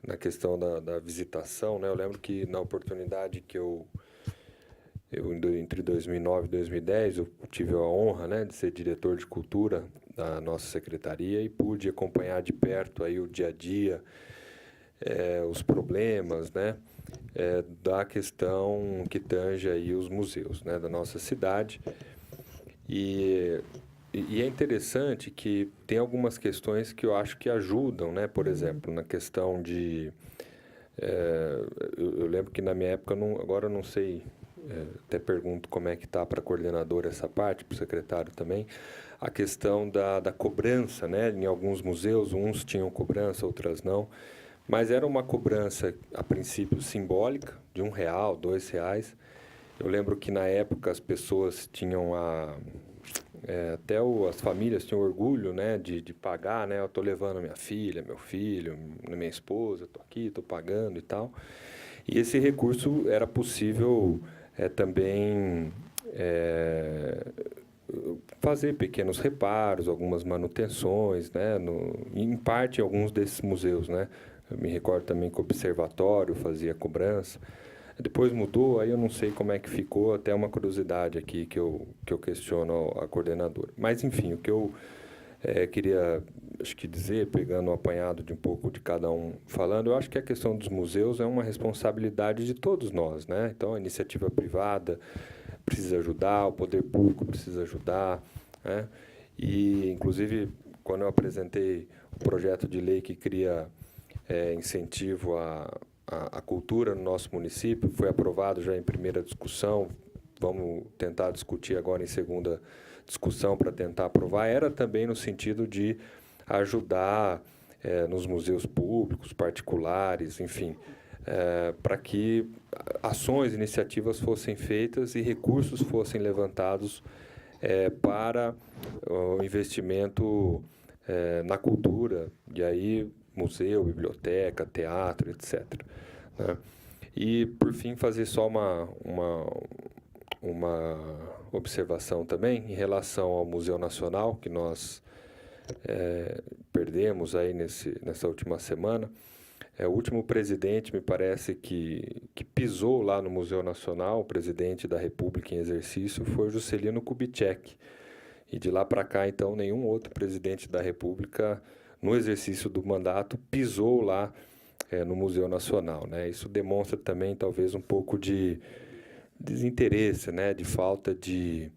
S6: na questão da visitação, né? Eu lembro que na oportunidade que eu entre 2009 e 2010, eu tive a honra, né, de ser diretor de cultura da nossa secretaria e pude acompanhar de perto aí o dia a dia, os problemas, né? Da questão que tange aí os museus, né, da nossa cidade. E é interessante que tem algumas questões que eu acho que ajudam, né? Por exemplo, na questão de... eu lembro que na minha época, agora eu não sei, até pergunto como é que está para a coordenadora essa parte, para o secretário também, a questão da cobrança, né? Em alguns museus, uns tinham cobrança, outras não. Mas era uma cobrança, a princípio, simbólica, de R$1, R$2. Eu lembro que, na época, as pessoas tinham até as famílias tinham orgulho, né, de pagar, né? Eu estou levando minha filha, meu filho, minha esposa, estou aqui, estou pagando e tal. E esse recurso era possível também fazer pequenos reparos, algumas manutenções, né? Em parte, em alguns desses museus, né? Eu me recordo também que o observatório fazia cobrança. Depois mudou, aí eu não sei como é que ficou, até uma curiosidade aqui que eu questiono a coordenadora. Mas, enfim, o que eu queria, acho que dizer, pegando o apanhado de um pouco de cada um falando, eu acho que a questão dos museus é uma responsabilidade de todos nós, né? Então, a iniciativa privada precisa ajudar, o poder público precisa ajudar, né? E, inclusive, quando eu apresentei o projeto de lei que cria incentivo à cultura no nosso município, foi aprovado já em primeira discussão, vamos tentar discutir agora em segunda discussão para tentar aprovar, era também no sentido de ajudar nos museus públicos, particulares, enfim, para que ações, iniciativas fossem feitas e recursos fossem levantados para o investimento na cultura, e aí museu, biblioteca, teatro, etc. Né? E, por fim, fazer só uma observação também em relação ao Museu Nacional, que nós perdemos aí nessa última semana. O último presidente, me parece, que pisou lá no Museu Nacional, o presidente da República em exercício, foi o Juscelino Kubitschek. E de lá para cá, então, nenhum outro presidente da República, no exercício do mandato, pisou lá no Museu Nacional, né? Isso demonstra também, talvez, um pouco de desinteresse, né? De falta de...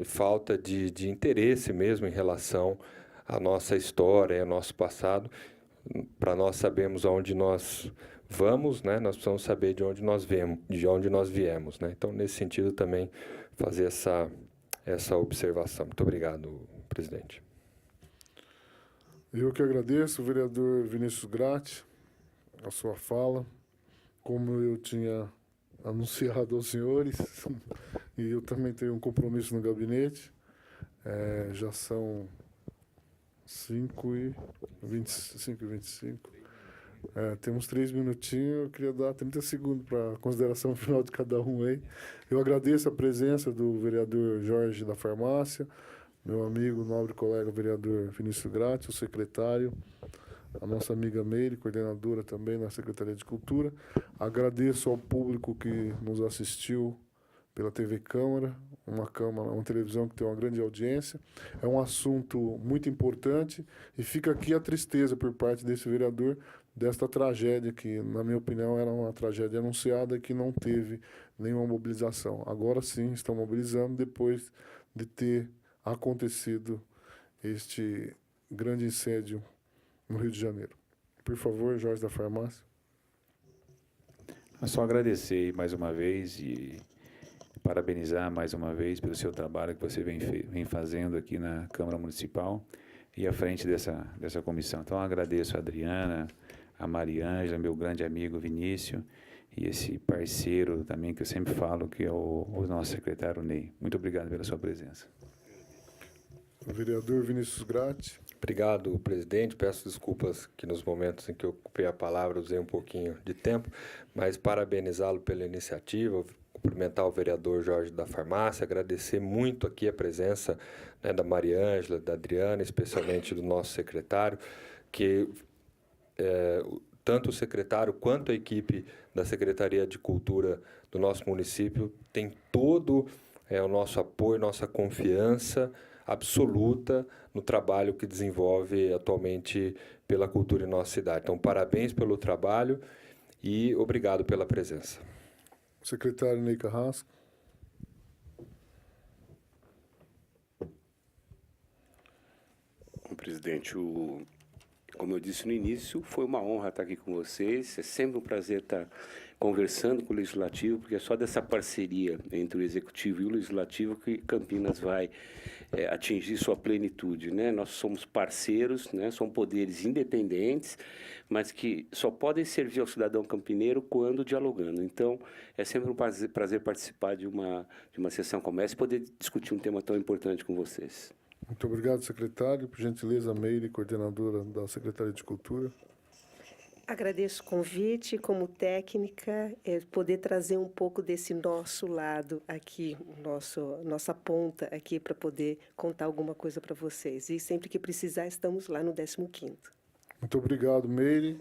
S6: falta de interesse mesmo em relação à nossa história, ao nosso passado. Para nós sabermos aonde nós vamos, né? Nós precisamos saber de onde nós viemos, né? Então, nesse sentido, também fazer essa observação. Muito obrigado, presidente.
S3: Eu que agradeço, vereador Vinícius Gratti, a sua fala. Como eu tinha anunciado aos senhores, e eu também tenho um compromisso no gabinete, já são 5h25. Temos 3 minutinhos, eu queria dar 30 segundos para a consideração final de cada um aí. Eu agradeço a presença do vereador Jorge da Farmácia, meu amigo, nobre colega vereador Vinícius Gratti, o secretário, a nossa amiga Meire, coordenadora também na Secretaria de Cultura. Agradeço ao público que nos assistiu pela TV Câmara, uma televisão que tem uma grande audiência. É um assunto muito importante e fica aqui a tristeza por parte desse vereador desta tragédia que, na minha opinião, era uma tragédia anunciada e que não teve nenhuma mobilização. Agora sim, estão mobilizando depois de ter acontecido este grande incêndio no Rio de Janeiro. Por favor, Jorge da Farmácia.
S7: É só agradecer mais uma vez e parabenizar mais uma vez pelo seu trabalho que você vem fazendo aqui na Câmara Municipal e à frente dessa comissão. Então, agradeço a Adriana, a Mariângela, meu grande amigo Vinícius, e esse parceiro também que eu sempre falo, que é o nosso secretário Ney. Muito obrigado pela sua presença.
S3: O vereador Vinícius Gratti.
S6: Obrigado, presidente. Peço desculpas que nos momentos em que eu ocupei a palavra usei um pouquinho de tempo, mas parabenizá-lo pela iniciativa, cumprimentar o vereador Jorge da Farmácia, agradecer muito aqui a presença, né, da Mariângela, da Adriana, especialmente do nosso secretário, que tanto o secretário quanto a equipe da Secretaria de Cultura do nosso município tem todo o nosso apoio, nossa confiança absoluta no trabalho que desenvolve atualmente pela cultura em nossa cidade. Então, parabéns pelo trabalho e obrigado pela presença.
S3: Secretário Ney Carrasco.
S4: Presidente, como eu disse no início, foi uma honra estar aqui com vocês. É sempre um prazer estar conversando com o Legislativo, porque é só dessa parceria entre o Executivo e o Legislativo que Campinas vai atingir sua plenitude, né? Nós somos parceiros, né? São poderes independentes, mas que só podem servir ao cidadão campineiro quando dialogando. Então, é sempre um prazer participar de uma sessão como essa e poder discutir um tema tão importante com vocês.
S3: Muito obrigado, secretário. Por gentileza, Meire, coordenadora da Secretaria de Cultura.
S5: Agradeço o convite, como técnica, poder trazer um pouco desse nosso lado aqui, nossa ponta aqui, para poder contar alguma coisa para vocês. E sempre que precisar, estamos lá no 15º.
S3: Muito obrigado, Meire.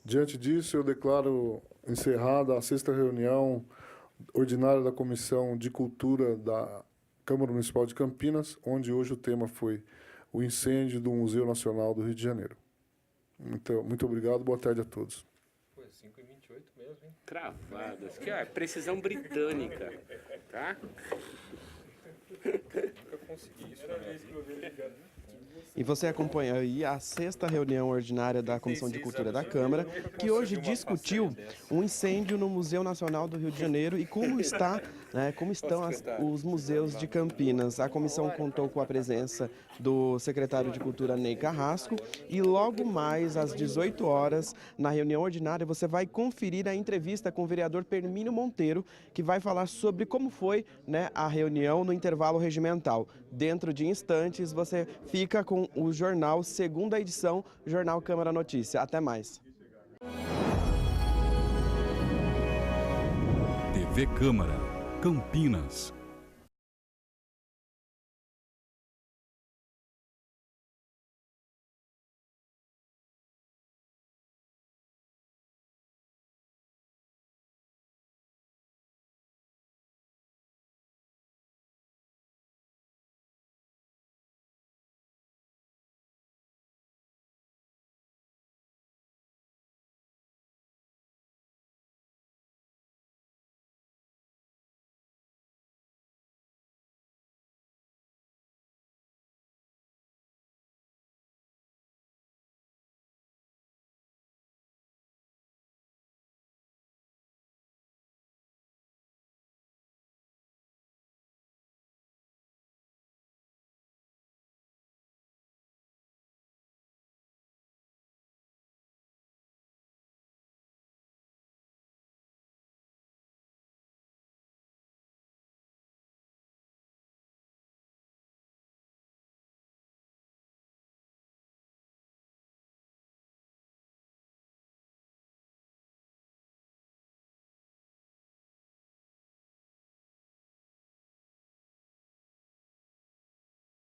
S3: Diante disso, eu declaro encerrada a 6ª reunião ordinária da Comissão de Cultura da Câmara Municipal de Campinas, onde hoje o tema foi o incêndio do Museu Nacional do Rio de Janeiro. Muito obrigado, boa tarde a todos.
S6: Foi 5h28 mesmo, hein?
S4: Cravadas, que é precisão britânica, tá?
S6: Eu consegui isso.
S2: E você acompanha aí a 6ª reunião ordinária da Comissão de Cultura da Câmara, que hoje discutiu um incêndio no Museu Nacional do Rio de Janeiro e como estão os museus de Campinas. A comissão contou com a presença do secretário de Cultura, Ney Carrasco, e logo mais às 18 horas, na reunião ordinária, você vai conferir a entrevista com o vereador Permínio Monteiro, que vai falar sobre como foi, né, a reunião no intervalo regimental. Dentro de instantes, você fica com o jornal, 2ª edição, Jornal Câmara Notícia. Até mais.
S1: TV Câmara, Campinas.